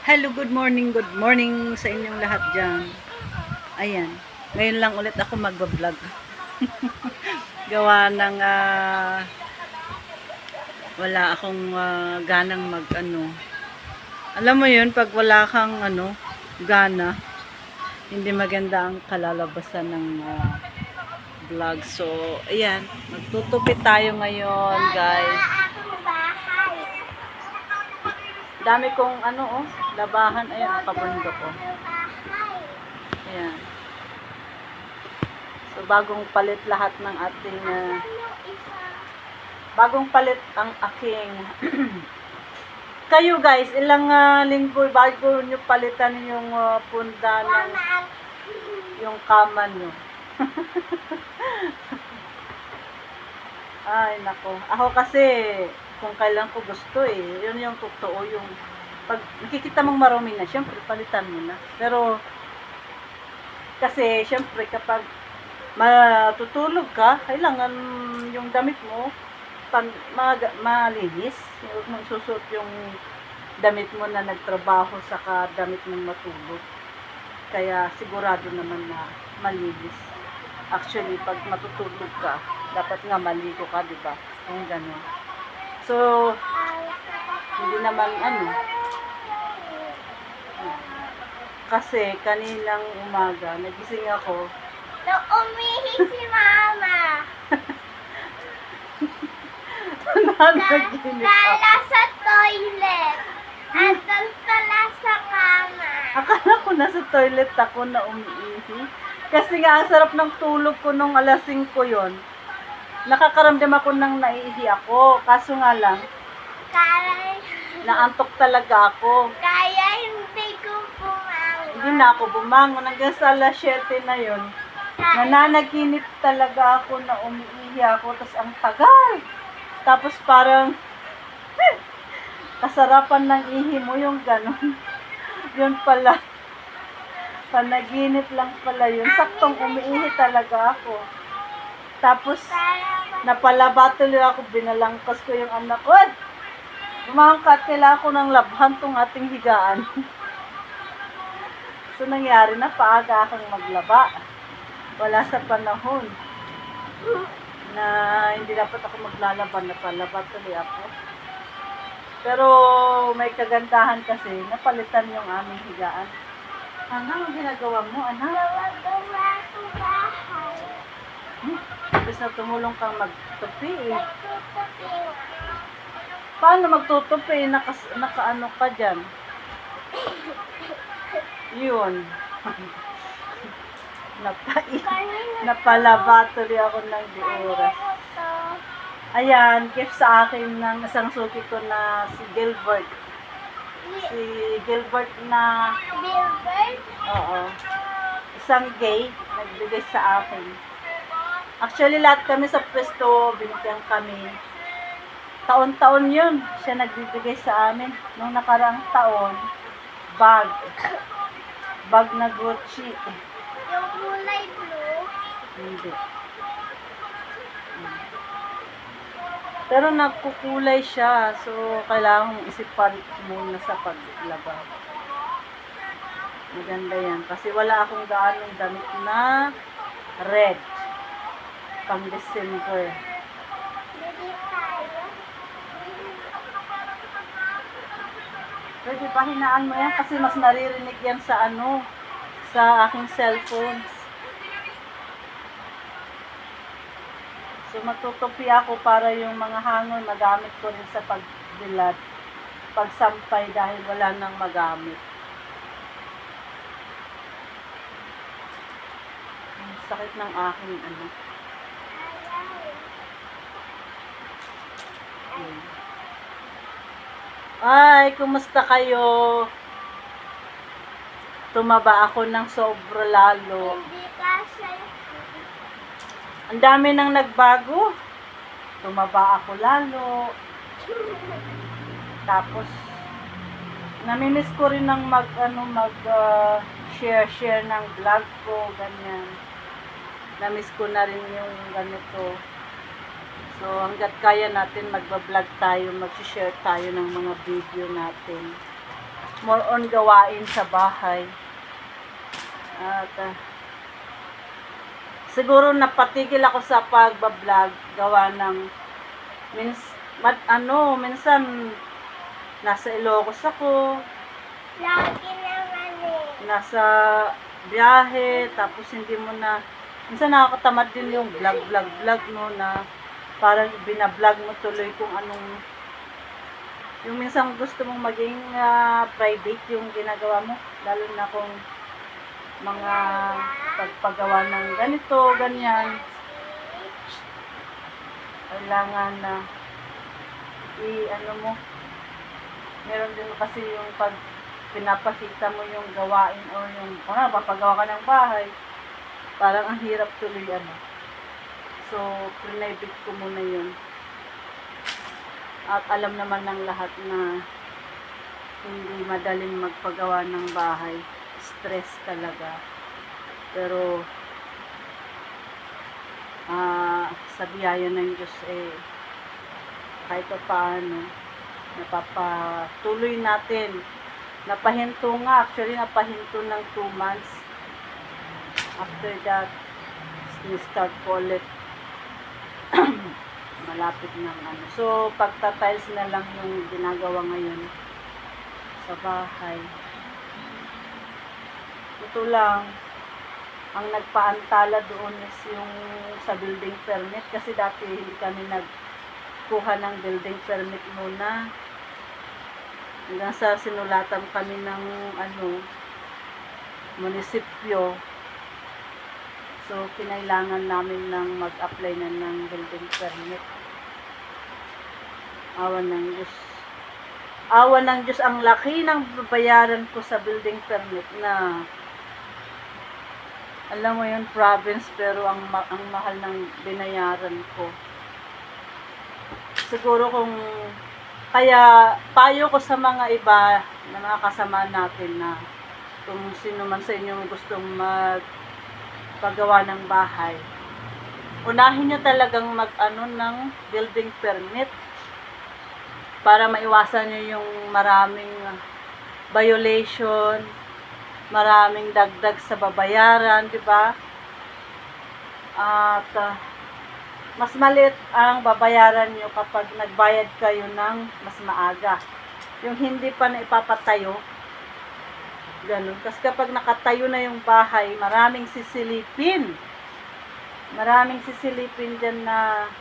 Hello, good morning sa inyong lahat dyan. Ayan, ngayon lang ulit ako magbablog. Gawa ng wala akong ganang Alam mo yun, pag wala kang gana, hindi maganda ang kalalabasan ng vlog. So, ayan, magtutupit tayo ngayon, guys. Dami kong labahan. Ayan, nakabundok ko. Ayan. So, bagong palit lahat ng ating bagong palit ang aking kayo guys, ilang linggo bago nyo palitan yung punda ng yung kama nyo. Ay, nako. Ako kasi kung kailan ko gusto yun yung totoo, yung pag nakikita mong marumi na, syempre palitan mo na. Pero kasi syempre kapag matutulog ka, kailangan yung damit mo malinis. Huwag mong susuot yung damit mo na nagtrabaho saka damit mong matulog. Kaya sigurado naman na malinis. Actually, pag matutulog ka, dapat nga maligo ka, di ba? Yung gano'n. So, hindi naman kasi kaninang umaga, nagising ako. Umihi si Mama. Kala sa toilet. At doon pala sa kama. Akala ko nasa toilet ako na umiihi. Kasi nga, ang sarap ng tulog ko nung alas 5 yon. Nakakaramdam ako nang naiihi ako. Kaso nga lang, naantok talaga ako. Kaya hindi ko bumangon. Hindi na ako bumangon. Hanggang sa alas 7 na yon. Nananaginip talaga ako na umiihi ako. Tapos ang tagal. Tapos parang kasarapan ng ihi mo yung ganon. Yun pala. Panaginip lang pala yun. Saktong umiihi talaga ako. Tapos napalaba tuloy ako. Binalangkas ko yung anak ko. Umangkat, kailangan ko ng labhan tong ating higaan. So nangyari na, paaga akong maglaba. Wala sa panahon na hindi dapat ako maglalaban, napalaba tuloy ako. Pero may kagandahan kasi, napalitan yung aming higaan. Ano ginagawa mo, anak? Gumagawa ko bahay. Tapos na tumulong kang magtupi Nagtutupi. Paano magtutupi? Nakaano ka dyan? Yun. Napalaba tuloy ako ng oras. Ayan, gift sa akin ng isang suki ko na si Gilbert. Si Gilbert na... Gilbert? Oo. Isang gay, nagbigay sa akin. Actually, lahat kami sa pwesto, binigyan kami. Taon-taon yun, siya nagbibigay sa amin. Nung nakaraang taon, bag. Bag na Gucci. Yung kulay blue? Hindi. Pero nagkukulay siya. So, kailangan mong isipan muna sa paglaba. Maganda yan. Kasi wala akong gaanong damit na red. Pang December. Bili tayo. Pwede pahinaan mo yan kasi mas naririnig yan sa sa aking cellphone. So, matutupi ako para yung mga hangon magamit ko rin sa pagdilat, pagsampay dahil wala nang magamit. Ang sakit ng aking Ay, kumusta kayo? Tumaba ako ng sobra lalo. Hindi kasi. Ang dami nang nagbago. Tumaba ako lalo. Tapos namimiss ko rin ng share ng vlog ko, ganyan. Namiss ko na rin yung ganito. So hangga't kaya natin magba-vlog tayo, mag-share tayo ng mga video natin. more on gawain sa bahay. At siguro napatigil ako sa pagbablog gawa ng minsan nasa Ilocos ako, Lagi naman eh. nasa biyahe, tapos hindi mo na, minsan nakakatamad din yung vlog no, na parang binablog mo tuloy kung anong, yung minsan gusto mong maging private yung ginagawa mo, lalo na kung mga pagpagawa ng ganito, ganyan, kailangan na mo, meron din kasi yung pag pinapakita mo yung gawain o yung, papagawa ka ng bahay, parang ang hirap tuloy So, private ko muna yun. At alam naman ng lahat na hindi madaling magpagawa ng bahay. Stress talaga. Pero, sa biyaya ng Diyos kahit pa paano, napapatuloy natin. Napahinto nga, actually napahinto ng 2 months. After that, ni-start ko ulit. Malapit ng So, pagta-tiles na lang yung ginagawa ngayon sa bahay. Ito lang, ang nagpaantala doon is yung sa building permit. Kasi dati hindi kami nagkuha ng building permit muna. Hanggang sa sinulatan kami ng munisipyo. So, kinailangan namin ng mag-apply na ng building permit. Awa ng Diyos. Awa ng Diyos, ang laki ng bayaran ko sa building permit na, alam mo yun, province, pero ang mahal ng binayaran ko. Siguro kaya payo ko sa mga iba na mga kasama natin na kung sino man sa inyo gustong magpagawa ng bahay, unahin nyo talagang ng building permit para maiwasan nyo yung maraming violation, maraming dagdag sa babayaran, di ba? At mas maliit ang babayaran nyo kapag nagbayad kayo ng mas maaga. Yung hindi pa na ipapatayo, ganun. Kasi kapag nakatayo na yung bahay, maraming sisilipin. Maraming sisilipin dyan na,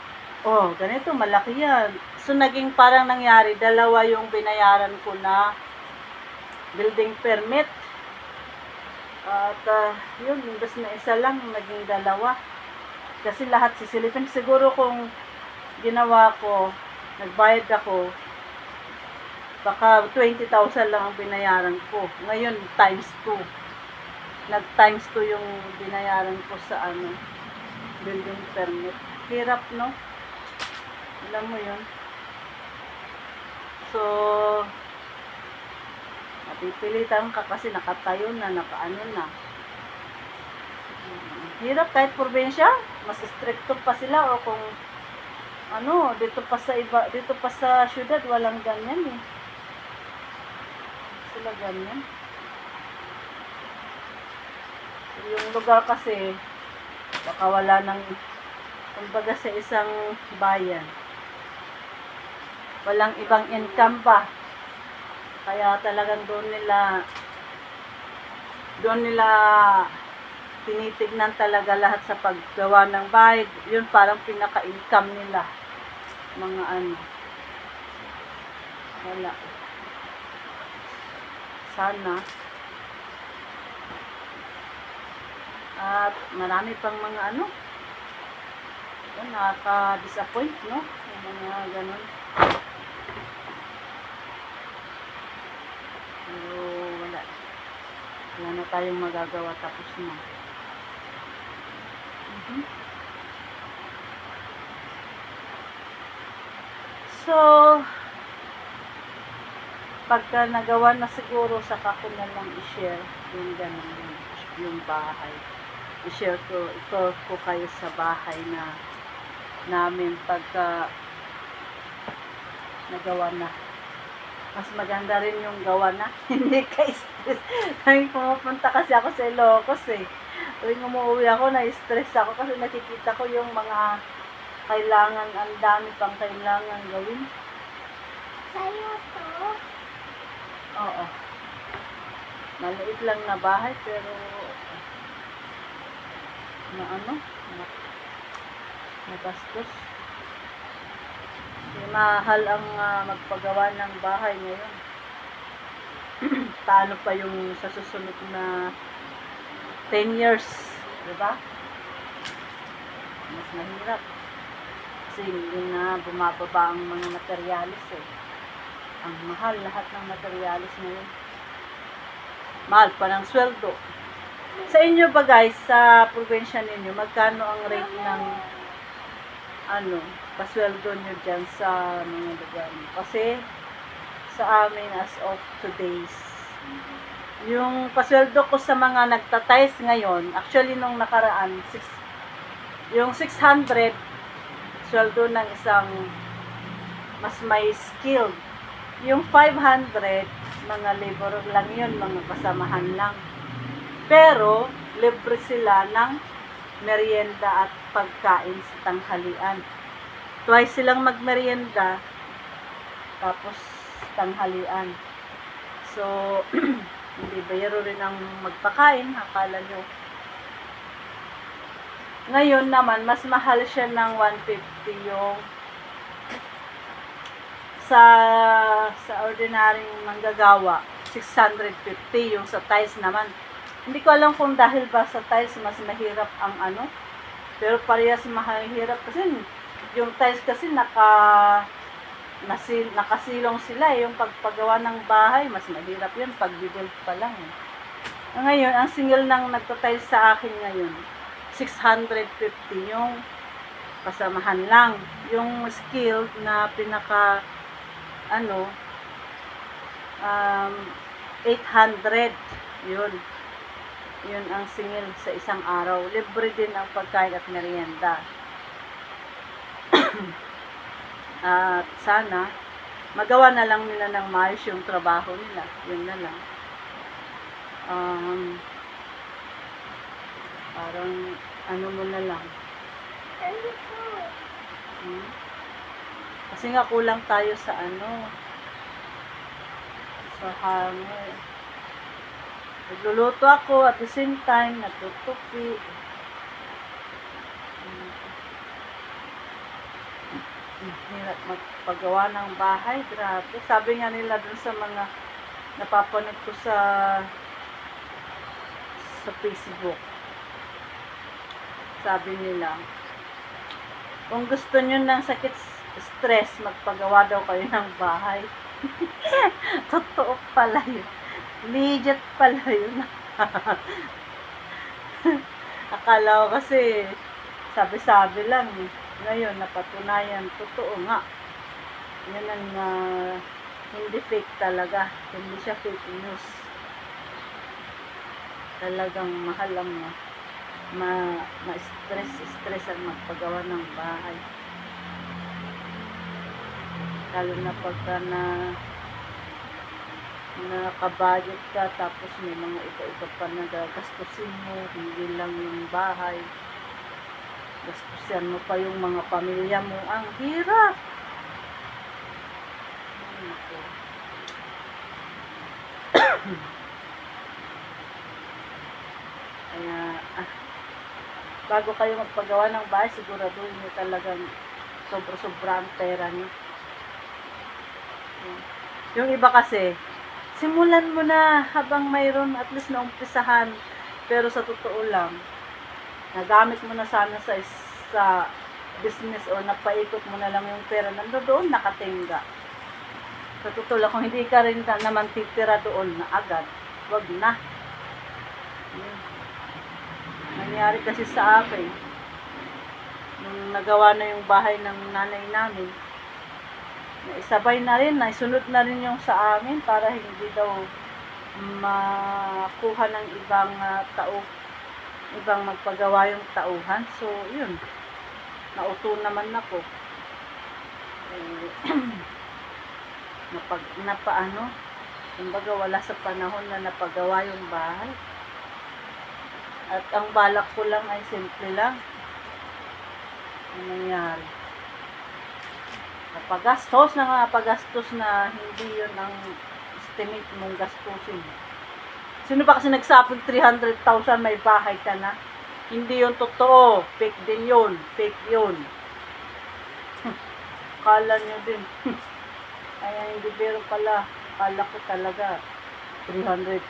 ganito, malaki yan. So, naging parang nangyari, 2 yung binayaran ko na building permit. At, yun, imbes na 1 lang, naging 2. Kasi lahat sisilipin. Siguro kung ginawa ko, nagbayad ako, baka 20,000 lang ang binayaran ko. Ngayon, times 2. Nag-times 2 yung binayaran ko sa building permit. Hirap, no? Alam mo yun. So, napipilitan ka kasi nakatayo na, nakaano na. Hirap kahit probinsya, mas stricto pa sila o kung dito pa sa syudad walang ganyan eh. Sila ganyan. Yung lugar kasi baka wala nang, kumbaga sa isang bayan walang ibang income pa. Kaya talagang doon nila tinitignan talaga lahat sa paggawa ng bahay. Yun parang pinaka-income nila. Mga wala. Sana. At marami pang mga nakaka-disappoint, no? Yung mga ganun. Pero wala. Wala na tayong magagawa, tapos na. So, pagka nagawa na siguro, saka ko na lang i-share yung ganun, yung bahay. I-share ko, ito ko kayo sa bahay na namin pagka nagawa na. Mas maganda rin yung gawa na. Hindi ka stress. Tuwing pumupunta kasi ako sa Ilocos eh. Tuwing umuwi ako, na-stress ako kasi nakikita ko yung mga kailangan, ang dami pang kailangan gawin. Sa'yo to. Oo. Maliit lang na bahay pero na ano, magastos. Mahal ang magpagawa ng bahay ngayon. Paano pa yung sa susunod na 10 years, di ba? Mas mahirap. Kasi hindi na bumababa ang mga materialis eh. Ang mahal lahat ng materialis ngayon. Mahal pa ng sweldo. Sa inyo ba guys, sa probinsya ninyo, magkano ang rate ng pasweldo nyo dyan sa mga lugar nyo? Kasi sa amin as of today's, yung pasweldo ko sa mga nagtatiles ngayon, actually nung nakaraan, yung 600, sweldo ng isang mas may skill. Yung 500, mga laborer lang yun, mga kasamahan lang. Pero, libre sila ng merienda at pagkain sa tanghalian. Twice silang magmerienda, tapos tanghalian. So, hindi bayaro rin ang magpakain, akala nyo. Ngayon naman, mas mahal siya ng 150 yung sa ordinaryong manggagawa, 650 yung sa tiles naman. Hindi ko alam kung dahil ba sa tiles mas mahirap ang pero parehas mahirap kasi yung tiles kasi nakasilong sila yung pagpagawa ng bahay, mas mahirap yun pag bibuild pa lang. Ngayon, ang single nang nagtatiles sa akin ngayon, 650 yung kasamahan lang. Yung skill na pinaka 800 yun ang singil sa isang araw. Libre din ang pagkain at merienda. At sana magawa na lang nila ng maayos yung trabaho nila. Yun na lang. Parang mo na lang. Kasi nga kulang tayo sa sa hangin. Nagluluto ako at the same time natutupi. Hirap magpagawa ng bahay, grabe. Sabi nga nila dun sa mga napapanood ko sa Facebook. Sabi nila, kung gusto nyo ng sakit stress, magpagawa daw kayo ng bahay. Totoo pala yun. Legit pala yun. Akala ko kasi sabi-sabi lang. Ngayon, napatunayan. Totoo nga. Yan ang hindi fake talaga. Hindi siya fake news. Talagang mahal ang ma-stress ang magpagawa ng bahay. Lalo na pagka nakabudget ka, tapos may mga iba-iba pa na gagastusin mo, hindi lang yung bahay. Gastusin mo pa yung mga pamilya mo. Ang hirap! Kaya, bago kayo magpagawa ng bahay, siguraduhin nyo talagang sobra-sobra ang pera nyo. Yung iba kasi, simulan mo na habang mayroon at least na umpisahan. Pero sa totoo lang, nagamit mo na sana sa business o napaikot mo na lang yung pera, nandoon nakatingga. Sa totoo lang, kung hindi ka rin naman titira doon na agad, wag na. Nangyari kasi sa akin, nung nagawa na yung bahay ng nanay namin, naisabay na rin, naisunod na rin yung sa amin para hindi daw makuha ng ibang magpagawa yung tauhan. So, yun. Nauto naman ako. napaano, kumbaga wala sa panahon na napagawa yung bahay. At ang balak ko lang ay simple lang. Ang nangyari. Napagastos na hindi yun ang estimate mong gastusin. Sino ba kasi nagsapag 300,000 may bahay ka na? Hindi yun totoo. Fake din yun. Fake yun. Kala nyo din. Kaya hindi biro pala. Kala ko talaga 300,000.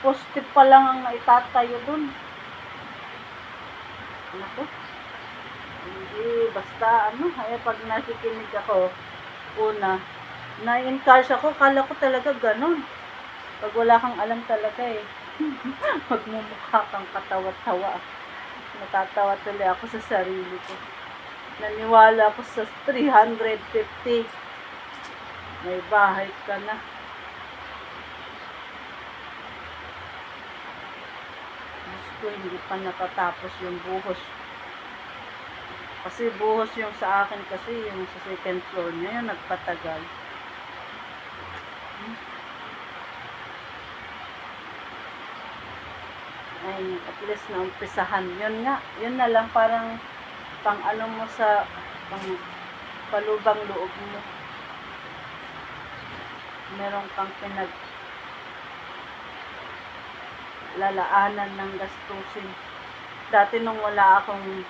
Positive pa lang ang naitatayo dun. Ano ko? Hindi, basta ay pag nakikinig ako, una, na-encourage ako, kala ko talaga ganun. Pag wala kang alam talaga magmumukha kang katawa-tawa. Natatawa tuloy ako sa sarili ko. Naniwala ako sa 350. May bahay ka na. Diyos ko, hindi pa natatapos yung buhos. Kasi buhos yung sa akin kasi, yung sa second floor niya, yung nagpatagal. Ay, at least na umpisahan. Yun nga, yun na lang parang pang ano mo sa pang palubang loob mo. Meron kang lalaanan ng gastusin. Dati nung wala akong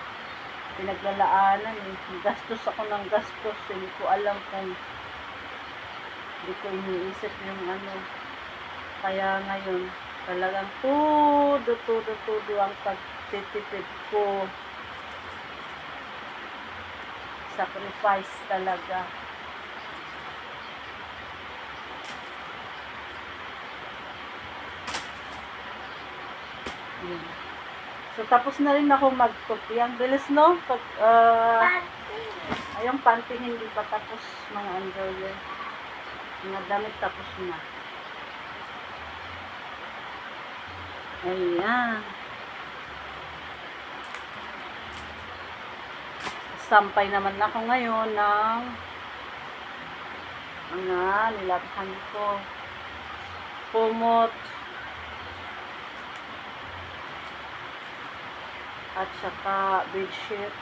pinaglalaanan, gastos ako ng gastos. Hindi ko alam kung hindi ko iniisip yung Kaya ngayon, talagang todo ang pagtitipid ko. Sacrifice talaga. Yun. So, tapos na rin ako magtupi. Ang bilis, no? Pag, ayong panty hindi pa tapos, mga underwear. Mga damit tapos na. Ayan. Sampay naman ako ngayon ng nilabhan ko. Kumot. At saka bedsheet.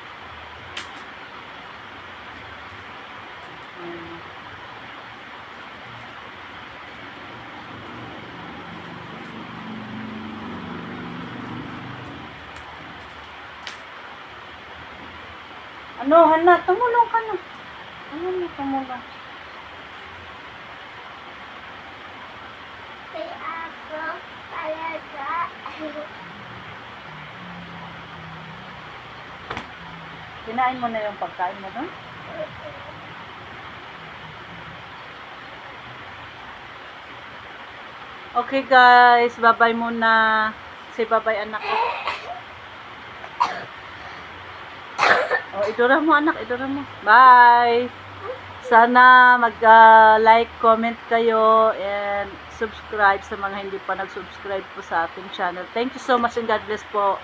Hana, tumulong ka na. Tumulong. Kaya ako talaga. Kinain mo na yung pagkain mo doon? Okay guys, bye-bye muna. Say bye-bye anak ko. Oh, idura mo anak, idura mo. Bye! Sana mag-like, comment kayo, and subscribe sa mga hindi pa nag-subscribe po sa ating channel. Thank you so much and God bless po.